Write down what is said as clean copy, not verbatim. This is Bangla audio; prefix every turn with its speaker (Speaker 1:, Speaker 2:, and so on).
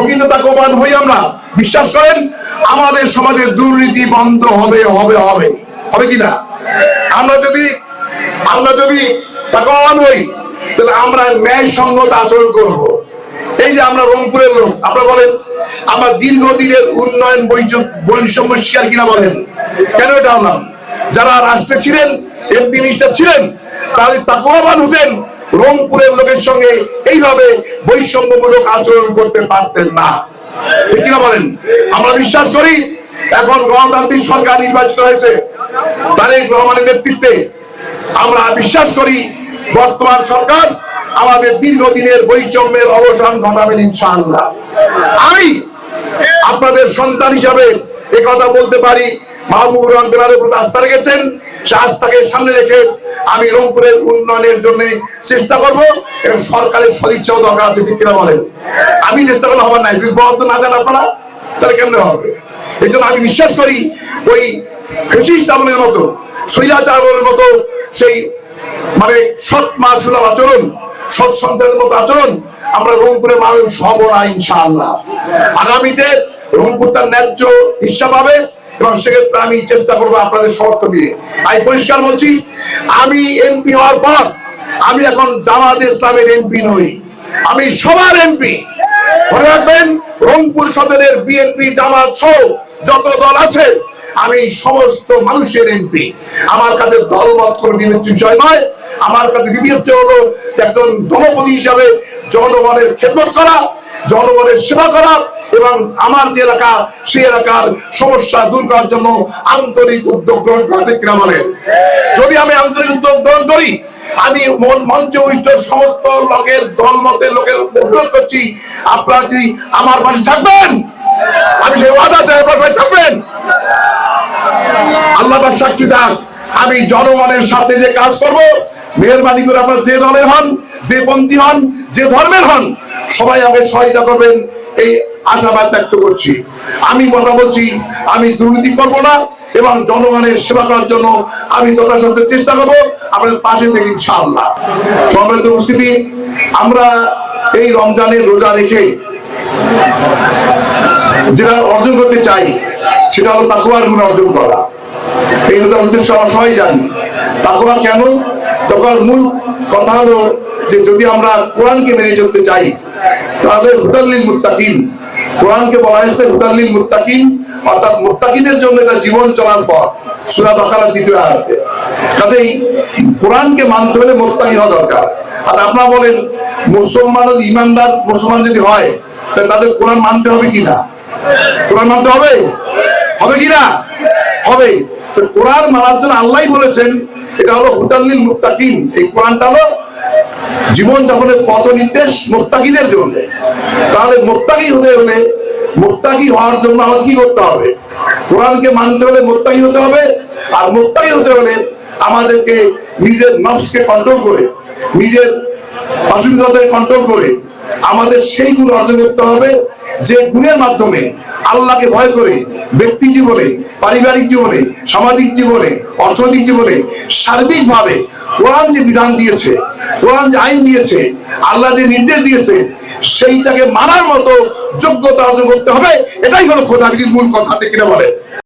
Speaker 1: প্রকৃত তাকওয়াবান হই আমরা, বিশ্বাস করেন আমাদের সমাজে দুর্নীতি বন্ধ হবে হবে হবে হবে কিনা? আমরা যদি তাকওয়াবান হই তাহলে আমরা ন্যায়সঙ্গত আচরণ করব। এই যে আমরা রংপুরের লোক, আপনারা বলেন আমরা দীর্ঘদিনের উন্নয়ন বৈষম্য শিকার কিনা বলেন? কেন এটা হলাম? যারা রাষ্ট্রে ছিলেন, এমপি মিনিস্টার ছিলেন, তাহলে তাকওয়াবান হতেন, রংপুরের লোকের সঙ্গে এইভাবে বৈষম্যমূলক আচরণ করতে পারতেন না, ঠিক কিনা বলেন? আমরা বিশ্বাস করি এখন গণতান্ত্রিক সরকার নির্বাচিত হয়েছে তারেক রহমানের নেতৃত্বে, আমরা বিশ্বাস করি বর্তমান সরকার আমাদের দীর্ঘদিনের বৈষম্যের অবসান ঘটাবেন ইনশাআল্লাহ। আমি আপনাদের সন্তান হিসাবে এই কথা বলতে পারি, মাহবুবুর রহমান বেলালের প্রতি আস্থা রেখেছেন, সে আস্থাকে সামনে রেখে আমি রংপুরের উন্নয়নের জন্য চেষ্টা করব এবং সরকারের সদিচ্ছাও দরকার আছে, ঠিক কিনা বলেন? আমি চেষ্টা করলে হবে না, যদি বরাদ্দ না দেন আপনারা তাহলে কেমনে হবে? এই জন্য আমি বিশ্বাস করি ওই ফ্যাসিস্ট আমলের মতো, স্বৈরাচার আমলের মতো সেই মানে সৎ মা সুলভ আচরণ, সৎ সন্তানের মতো আচরণ আমরা রংপুরে মানুষ হব না ইনশাআল্লাহ। আগামীতে রংপুর তার ন্যায্য হিসাব পাবে এবং সেক্ষেত্রে আমি চেষ্টা করবো আপনাদের সমর্থন নিয়ে। আমি পরিষ্কার বলছি, আমি এমপি হওয়ার পর আমি এখন জামাত ইসলামের এমপি নই, আমি সবার এমপি। মনে রাখবেন, রংপুর সদরের বিএনপি জামাত সহ যত দল আছে আমি সমস্ত মানুষের এমপি। আমার কাছে দলমত কোনো বিবেচ্য বিষয় নয়, আমার কাছে বিবেচ্য হলো একজন দলপতি হিসাবে জনগণের খেদমত করা, জনগণের সেবা করা এবং আমার যে এলাকা সেই এলাকার সমস্যা দূর করার জন্য আন্তরিক উদ্যোগ গ্রহণ করা, ঠিক কিনা বলেন? যদি আমি আন্তরিক উদ্যোগ গ্রহণ করি, আমি মঞ্চ সমস্ত লোকের দলমতের লোকের অনুরোধ করছি, আপনারা কি আমার পাশে থাকবেন? আমি সেই ওয়াদা চাই, আপনার পাশে থাকবেন। আল্লাহ পাক সাক্ষী থাক, আমি জনগণের সাথে যে কাজ করব, মেহরবানি করে আপনারা যে দলের হন, যে পন্থী হন, যে ধর্মের হন, সবাই আমাকে সহায়তা করবেন, এই আশাবাদ ব্যক্ত করছি। আমি কথা বলছি, আমি দুর্নীতি করব না এবং জনগণের সেবা করার জন্য আমি যথাসাধ্য চেষ্টা করব আপনাদের পাশে থেকে ইনশাআল্লাহ। সম্মানিত উপস্থিতি, আমরা এই রমজানের রোজা রেখে যেটা অর্জন করতে চাই সেটা হলো তাকওয়ার গুণ অর্জন করা। এই রোজার উদ্দেশ্য আমরা সবাই জানি। তাকওয়া কেন? তাকওয়ার মূল কথা হলো যে যদি আমরা কোরআনকে মেনে চলতে চাই তাহলে হুদাল্লিল মুত্তাকিন, কোরআনকে বলা হয়েছে হুদাল্লিল মুত্তাকিন, অর্থাৎ মুত্তাকিদের জন্য এটা জীবন চলার পথ, সূরা বাকারার 2 আয়াতে। কাজেই কোরআনকে মানতে হলে মুত্তাকি হওয়া দরকার। আর আপনারা বলেন মুসলমান ইমানদার মুসলমান যদি হয় তাহলে তাদের কোরআন মানতে হবে কিনা? কোরআন মানতে হবে, হবে কিনা? হবে। তো কোরআন মানার জন্য আল্লাহই বলেছেন এটা হলো হুদাল্লিল মুত্তাকিন, এই কোরআনটা হলো জীবন যাপনের পথ নির্দেশ মুত্তাকিদের জন্য। তাহলে মুত্তাকি হতে হলে, মুত্তাকি হওয়ার জন্য আমাদের কি করতে হবে? কোরআনকে মানতে হলে মুত্তাকি হতে হবে, আর মুত্তাকি হতে হলে আমাদেরকে নিজের নফসকে কন্ট্রোল করে, নিজের অসুবিধাকে কন্ট্রোল করে আমাদের সেই গুণ অর্জন করতে হবে যে গুণের মাধ্যমে আল্লাহকে ভয় করে ব্যক্তি জীবনে, পারিবারিক জীবনে, সামাজিক জীবনে, অর্থনৈতিক জীবনে সার্বিকভাবে কোরআন যে বিধান দিয়েছে, কোরআন যে আইন দিয়েছে, আল্লাহ যে নির্দেশ দিয়েছে সেইটাকে মানার মতো যোগ্যতা অর্জন করতে হবে। এটাই হলো খোদাবিধির মূল কথা, ঠিক কিনা বলে?